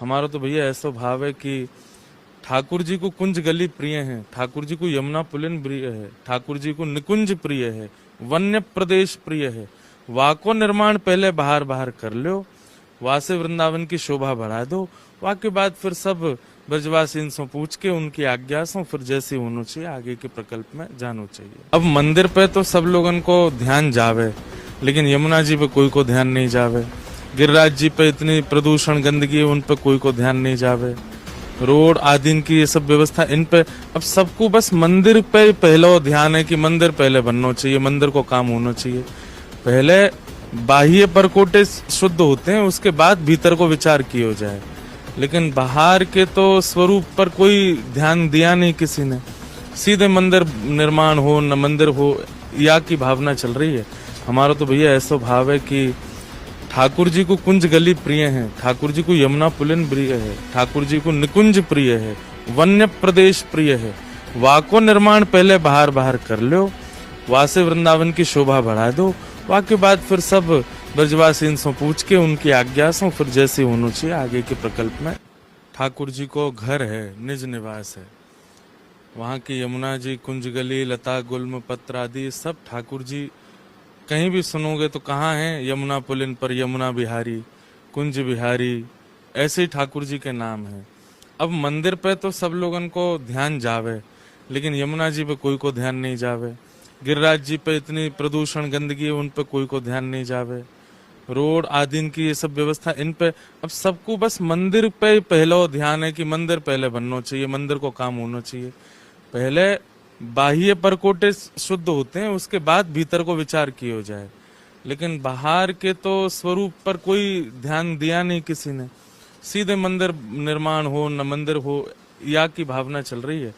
हमारा तो भैया ऐसा भाव है कि ठाकुर जी को कुंज गली प्रिय है, ठाकुर जी को यमुना पुलिन प्रिय है, ठाकुर जी को निकुंज प्रिय है, वन्य प्रदेश प्रिय है। वाको निर्माण पहले बाहर बाहर कर लो, वासे वृंदावन की शोभा बढ़ा दो। वाके बाद फिर सब ब्रजवासी इनसे पूछ के उनकी आज्ञा से फिर जैसे होना चाहिए आगे के प्रकल्प में जाना चाहिए। अब मंदिर पे तो सब लोगन को ध्यान जावे, लेकिन यमुना जी पे कोई को ध्यान नहीं जावे। गिरिराज जी पे इतनी प्रदूषण गंदगी है, उन पे कोई को ध्यान नहीं जावे। रोड आदि की ये सब व्यवस्था इन पे अब सबको बस मंदिर पे पहला ध्यान है कि मंदिर पहले बनना चाहिए, मंदिर को काम होना चाहिए। पहले बाह्य परकोटे शुद्ध होते हैं, उसके बाद भीतर को विचार किया जाए। लेकिन बाहर के तो स्वरूप पर कोई ध्यान दिया नहीं किसी ने। सीधे मंदिर निर्माण हो न मंदिर हो या की भावना चल रही है। हमारा तो भैया ऐसा भाव है कि ठाकुर जी को कुंज गली प्रिय है, ठाकुर जी को यमुना पुलिन प्रिय है, ठाकुर जी को निकुंज प्रिय है, वन्य प्रदेश प्रिय है। वाको निर्माण पहले बाहर बाहर कर लो, वासे वृंदावन की शोभा बढ़ा दो। वाके बाद फिर सब ब्रजवासी इनसे पूछ के उनकी आज्ञा से फिर जैसे होना चाहिए आगे के प्रकल्प में। ठाकुर जी को घर है, निज निवास है। वहाँ की यमुना जी, कुंज गली, लता गुल्म पत्र आदि सब ठाकुर जी कहीं भी सुनोगे तो कहाँ है? यमुना पुलिन पर यमुना बिहारी, कुंज बिहारी, ऐसे ही ठाकुर जी के नाम है। अब मंदिर पे तो सब लोगन को ध्यान जावे, लेकिन यमुना जी पे कोई को ध्यान नहीं जावे। गिरिराज जी पे इतनी प्रदूषण गंदगी है, उन पे कोई को ध्यान नहीं जावे। रोड आदि की ये सब व्यवस्था इन पे अब सबको बस मंदिर पे पहला ध्यान है कि मंदिर पहले बनना चाहिए, मंदिर को काम होना चाहिए। पहले बाह्य परकोटे शुद्ध होते हैं, उसके बाद भीतर को विचार किया जाए। लेकिन बाहर के तो स्वरूप पर कोई ध्यान दिया नहीं किसी ने। सीधे मंदिर निर्माण हो न मंदिर हो या की भावना चल रही है।